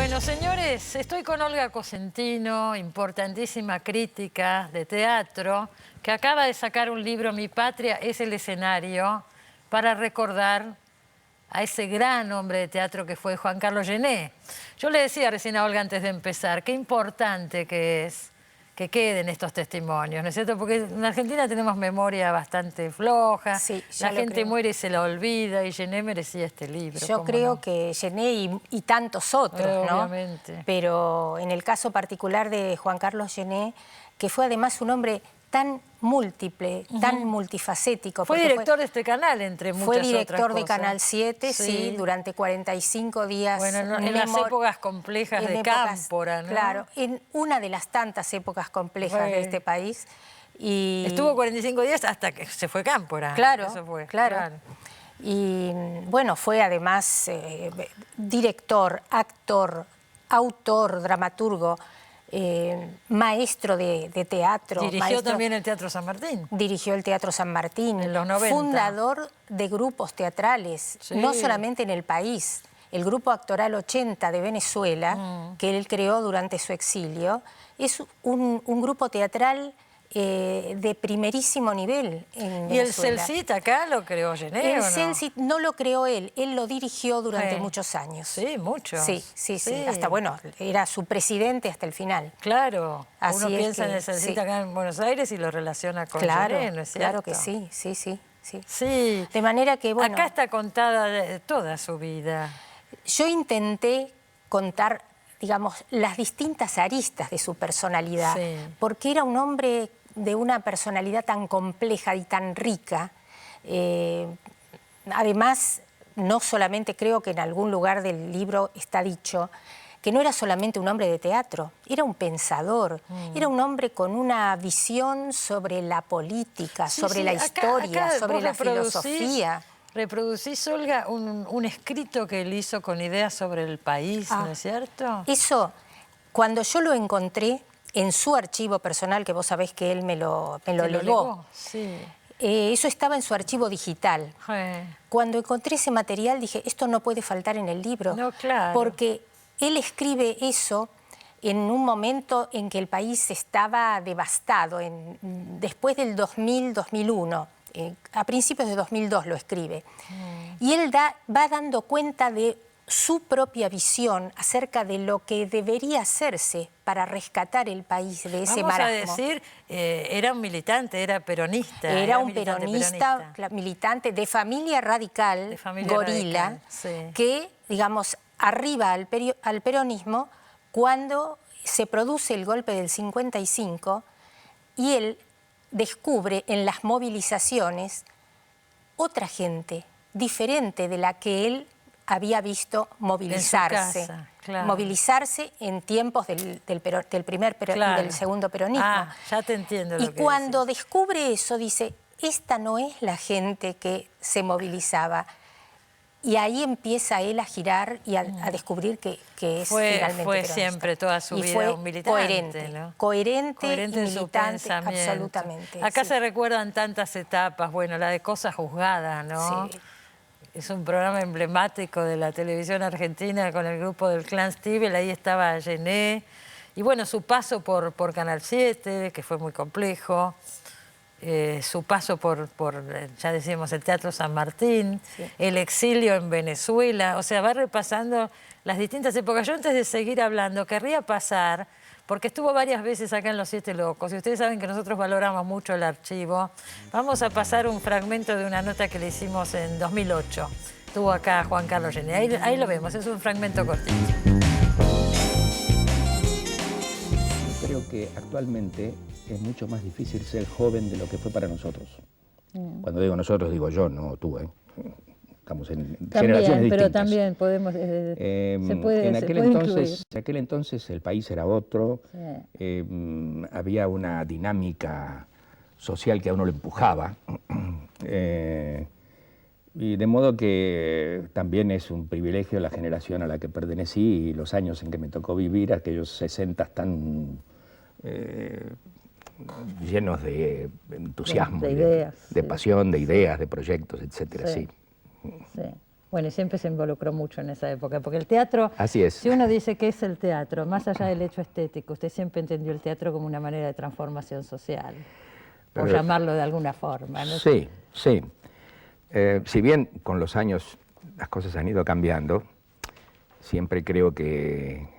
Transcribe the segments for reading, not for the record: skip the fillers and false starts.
Bueno, señores, estoy con Olga Cosentino, importantísima crítica de teatro, que acaba de sacar un libro, Mi Patria es el escenario, para recordar a ese gran hombre de teatro que fue Juan Carlos Gené. Yo le decía recién a Olga antes de empezar, qué importante que es que queden estos testimonios, ¿no es cierto? Porque en Argentina tenemos memoria bastante floja, sí, la gente muere y se la olvida, y Gené merecía este libro. Yo creo no? que Gené y tantos otros, ¿no? Obviamente. Pero en el caso particular de Juan Carlos Gené, que fue además un hombre tan múltiple, tan multifacético. Fue director de este canal, entre muchas otras cosas. Fue director de Canal 7, sí, durante 45 días. Bueno, en las épocas complejas de Cámpora, ¿no? Claro, en una de las tantas épocas complejas de este país. Y estuvo 45 días hasta que se fue Cámpora. Claro, eso fue, claro. Y bueno, fue además director, actor, autor, dramaturgo, maestro de teatro. Dirigió también el Teatro San Martín. Dirigió el Teatro San Martín. En los 90. Fundador de grupos teatrales, no solamente en el país. El Grupo Actoral 80 de Venezuela, que él creó durante su exilio, es un grupo teatral de primerísimo nivel en Venezuela. ¿Y el Celsit acá lo creó Gené, El o no? Celsit no lo creó él lo dirigió durante muchos años. Sí, muchos. Sí. Hasta, bueno, era su presidente hasta el final. Claro, así uno piensa en el Celsit acá en Buenos Aires y lo relaciona con Gené, ¿no es cierto? Claro que sí. Sí. De manera que, bueno... Acá está contada toda su vida. Yo intenté contar, digamos, las distintas aristas de su personalidad, porque era un hombre de una personalidad tan compleja y tan rica. Además, no solamente, creo que en algún lugar del libro está dicho, que no era solamente un hombre de teatro, era un pensador, era un hombre con una visión sobre la política, sobre la historia, sobre la filosofía. ¿Reproducís, Olga, un escrito que él hizo con ideas sobre el país, no es cierto? Eso, cuando yo lo encontré en su archivo personal, que vos sabés que él me lo legó, eso estaba en su archivo digital. Cuando encontré ese material dije, esto no puede faltar en el libro, porque él escribe eso en un momento en que el país estaba devastado, después del 2000-2001. A principios de 2002 lo escribe. Y él va dando cuenta de su propia visión acerca de lo que debería hacerse para rescatar el país de ese marasmo. Vamos a decir, era un militante, era peronista. Era un peronista, militante de familia radical, gorila, que, digamos, arriba al peronismo cuando se produce el golpe del 55 y él descubre en las movilizaciones otra gente diferente de la que él había visto movilizarse. Movilizarse en tiempos del segundo peronismo. Ya te entiendo lo que cuando descubre eso dice, esta no es la gente que se movilizaba. Y ahí empieza él a girar y a descubrir que es finalmente fue peronista. Siempre, toda su vida, un militante. Coherente y en su militante, absolutamente. Acá se recuerdan tantas etapas, bueno, la de Cosas Juzgadas, ¿no? Sí. Es un programa emblemático de la televisión argentina con el grupo del Clan Stivel, ahí estaba Gené. Y bueno, su paso por Canal 7, que fue muy complejo. Su paso por, ya decíamos, el Teatro San Martín, el exilio en Venezuela, o sea, va repasando las distintas épocas. Yo antes de seguir hablando, querría pasar, porque estuvo varias veces acá en Los Siete Locos, y ustedes saben que nosotros valoramos mucho el archivo. Vamos a pasar un fragmento de una nota que le hicimos en 2008. Estuvo acá Juan Carlos Gené, ahí lo vemos, es un fragmento cortito. Creo que actualmente es mucho más difícil ser joven de lo que fue para nosotros. Cuando digo nosotros, digo yo, no tú. Estamos en generaciones distintas. Pero también podemos... en aquel entonces el país era otro, había una dinámica social que a uno lo empujaba. Y de modo que también es un privilegio la generación a la que pertenecí y los años en que me tocó vivir, aquellos 60 tan... llenos de entusiasmo, de ideas, de pasión, de ideas, de proyectos, etcétera. Sí. Bueno, y siempre se involucró mucho en esa época, porque el teatro, así es. Si uno dice qué es el teatro, más allá del hecho estético, usted siempre entendió el teatro como una manera de transformación social, por llamarlo de alguna forma, ¿no? Sí, sí. Si bien con los años las cosas han ido cambiando, siempre creo que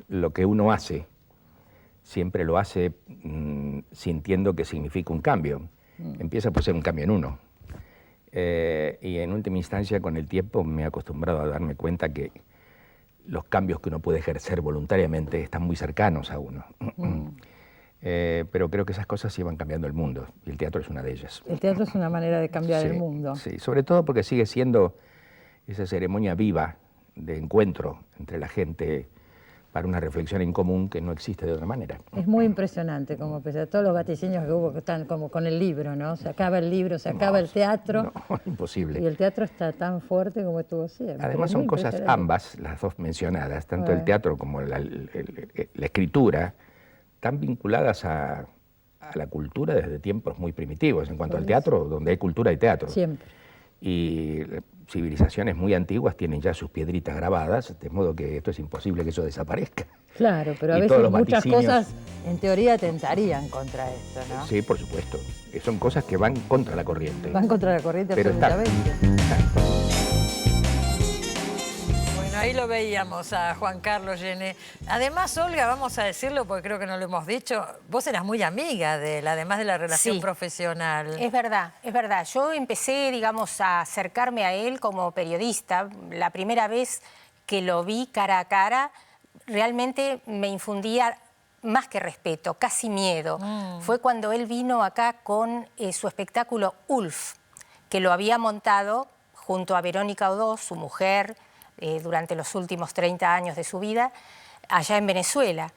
lo que uno hace, siempre lo hace sintiendo que significa un cambio. Empieza por ser un cambio en uno. Y en última instancia, con el tiempo, me he acostumbrado a darme cuenta que los cambios que uno puede ejercer voluntariamente están muy cercanos a uno. Pero creo que esas cosas sí van cambiando el mundo, y el teatro es una de ellas. El teatro es una manera de cambiar el mundo. Sí, sobre todo porque sigue siendo esa ceremonia viva de encuentro entre la gente para una reflexión en común que no existe de otra manera. Es muy impresionante, como pese a todos los vaticinios que hubo, que están como con el libro, ¿no? Se acaba el libro, se acaba el teatro. No, imposible. Y el teatro está tan fuerte como estuvo siempre. Además son cosas ambas, las dos mencionadas, tanto el teatro como la escritura, tan vinculadas a la cultura desde tiempos muy primitivos. En cuanto al teatro, donde hay cultura hay teatro. Siempre. Y civilizaciones muy antiguas tienen ya sus piedritas grabadas, de modo que esto es imposible que eso desaparezca. Claro, pero a veces muchas cosas en teoría tentarían contra esto, ¿no? Sí, por supuesto. Son cosas que van contra la corriente. Van contra la corriente, pero absolutamente. Bueno, ahí lo veíamos a Juan Carlos Gené. Además, Olga, vamos a decirlo porque creo que no lo hemos dicho, vos eras muy amiga de él, además de la relación profesional. Es verdad, es verdad. Yo empecé, digamos, a acercarme a él como periodista. La primera vez que lo vi cara a cara, realmente me infundía más que respeto, casi miedo. Fue cuando él vino acá con su espectáculo Ulf, que lo había montado junto a Verónica Odó, su mujer, durante los últimos 30 años de su vida, allá en Venezuela.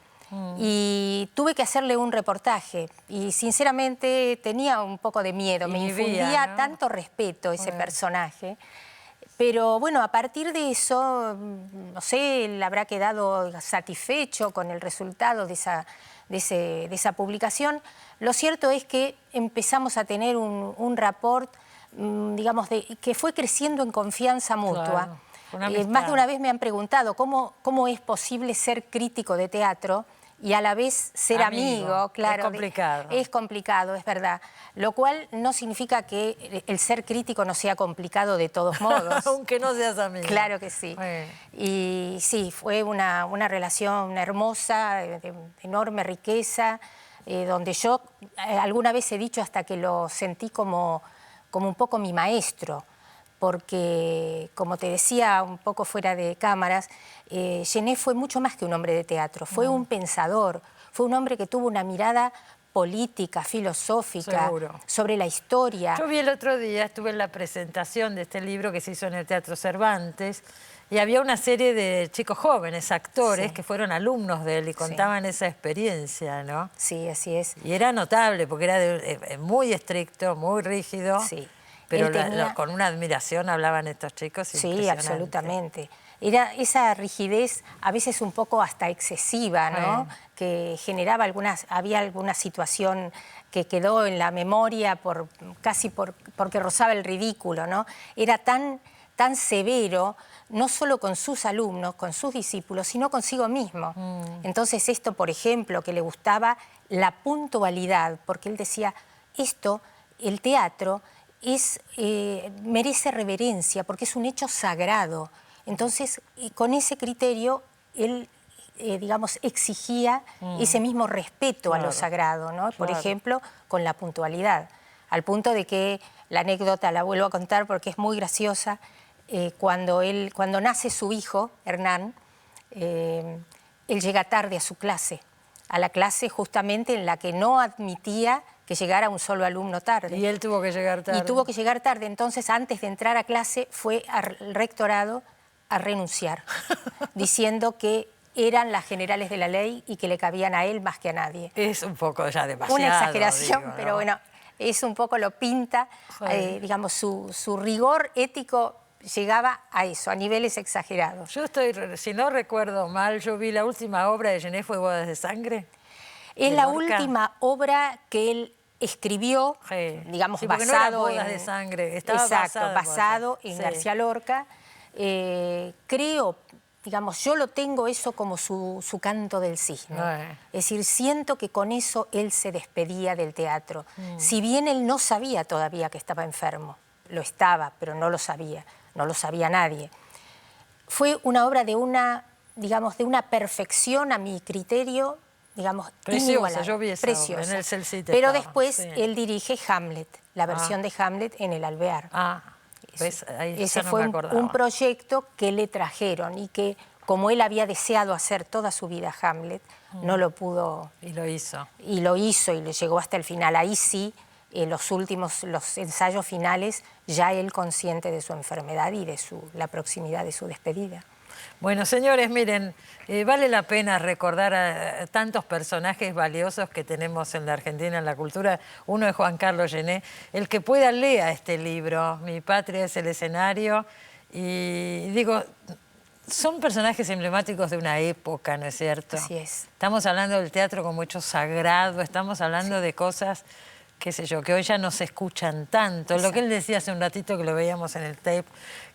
Y tuve que hacerle un reportaje y sinceramente tenía un poco de miedo, me infundía, ¿no?, tanto respeto ese personaje. Pero bueno, a partir de eso, no sé, él habrá quedado satisfecho con el resultado de esa publicación. Lo cierto es que empezamos a tener un rapport, digamos, que fue creciendo en confianza mutua. Claro, más de una vez me han preguntado cómo es posible ser crítico de teatro y a la vez ser amigo. Claro, es complicado. Es complicado, es verdad. Lo cual no significa que el ser crítico no sea complicado de todos modos. Aunque no seas amigo. Claro que sí. Y sí, fue una relación hermosa, de enorme riqueza, donde yo alguna vez he dicho hasta que lo sentí como un poco mi maestro. Porque, como te decía un poco fuera de cámaras, Gené fue mucho más que un hombre de teatro, fue un pensador, fue un hombre que tuvo una mirada política, filosófica, sobre la historia. Yo vi el otro día, estuve en la presentación de este libro que se hizo en el Teatro Cervantes, y había una serie de chicos jóvenes, actores, que fueron alumnos de él y contaban esa experiencia, ¿no? Sí, así es. Y era notable, porque era muy estricto, muy rígido. Sí. Pero con una admiración hablaban estos chicos. Sí, absolutamente. Era esa rigidez, a veces un poco hasta excesiva, ¿no? Que generaba había alguna situación que quedó en la memoria casi porque rozaba el ridículo, ¿no? Era tan severo, no solo con sus alumnos, con sus discípulos, sino consigo mismo. Entonces esto, por ejemplo, que le gustaba la puntualidad, porque él decía, el teatro, merece reverencia porque es un hecho sagrado. Entonces, con ese criterio, él, digamos, exigía ese mismo respeto a lo sagrado, ¿no? Por ejemplo, con la puntualidad. Al punto de que, la anécdota la vuelvo a contar porque es muy graciosa, cuando nace su hijo, Hernán, él llega tarde a su clase, a la clase justamente en la que no admitía que llegara un solo alumno tarde. Y él tuvo que llegar tarde. Y tuvo que llegar tarde. Entonces, antes de entrar a clase, fue al rectorado a renunciar, diciendo que eran las generales de la ley y que le cabían a él más que a nadie. Es un poco ya demasiado. Una exageración, digo, ¿no? Pero bueno, es un poco lo pinta, digamos, su rigor ético llegaba a eso, a niveles exagerados. Yo si no recuerdo mal, yo vi la última obra de Gené, fue Bodas de Sangre. Es la última obra que él escribió, digamos, sí, basado no eran bodas de sangre, estaba basado en García Lorca. Creo, digamos, yo lo tengo eso como su canto del cisne. Es decir, siento que con eso él se despedía del teatro. Si bien él no sabía todavía que estaba enfermo, lo estaba, pero no lo sabía nadie. Fue una obra de una, digamos, de una perfección a mi criterio, digamos, preciosa. Yo vi esa obra, en el Celcite. Pero después él dirige Hamlet, la versión de Hamlet en el Alvear. Ese fue un proyecto que le trajeron y que, como él había deseado hacer toda su vida Hamlet, no lo pudo. Y lo hizo. Y lo hizo y le llegó hasta el final. Ahí sí, los ensayos finales, ya él consciente de su enfermedad y de la proximidad de su despedida. Bueno, señores, miren, vale la pena recordar a tantos personajes valiosos que tenemos en la Argentina, en la cultura. Uno es Juan Carlos Gené. El que pueda, lea este libro, Mi patria es el escenario. Y digo, son personajes emblemáticos de una época, ¿no es cierto? Así es. Estamos hablando del teatro como hecho sagrado, estamos hablando de cosas, qué sé yo, que hoy ya no se escuchan tanto. Exacto. Lo que él decía hace un ratito, que lo veíamos en el tape,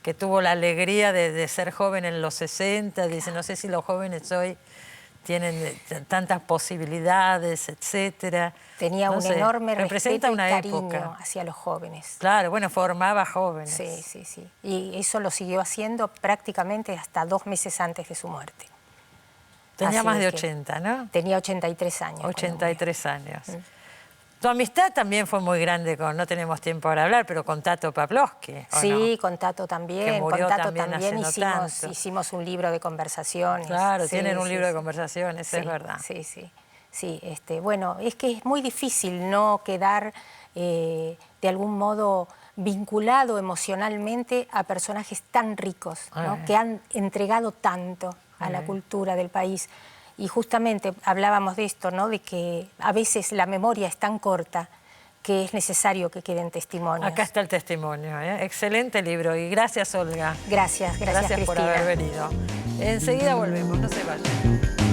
que tuvo la alegría de ser joven en los 60, dice, no sé si los jóvenes hoy tienen tantas posibilidades, etcétera. Tenía un enorme respeto y cariño época hacia los jóvenes. Claro, bueno, formaba jóvenes. Sí, sí, sí. Y eso lo siguió haciendo prácticamente hasta 2 meses antes de su muerte. Tenía más de 80, ¿no? Tenía 83 años. 83 años. Tu amistad también fue muy grande con, no tenemos tiempo para hablar, pero con Tato Pavlovsky. Sí, no? Con Tato también. Que murió con Tato también hicimos un libro de conversaciones. Claro, tienen un libro de conversaciones, es verdad. Sí, sí. Sí, bueno, es que es muy difícil no quedar de algún modo vinculado emocionalmente a personajes tan ricos, ¿no? Que han entregado tanto a la cultura del país. Y justamente hablábamos de esto, ¿no? De que a veces la memoria es tan corta que es necesario que queden testimonios. Acá está el testimonio, ¿eh? Excelente libro. Y gracias, Olga. Gracias, Gracias Cristina. por haber venido. Enseguida volvemos, no se vayan.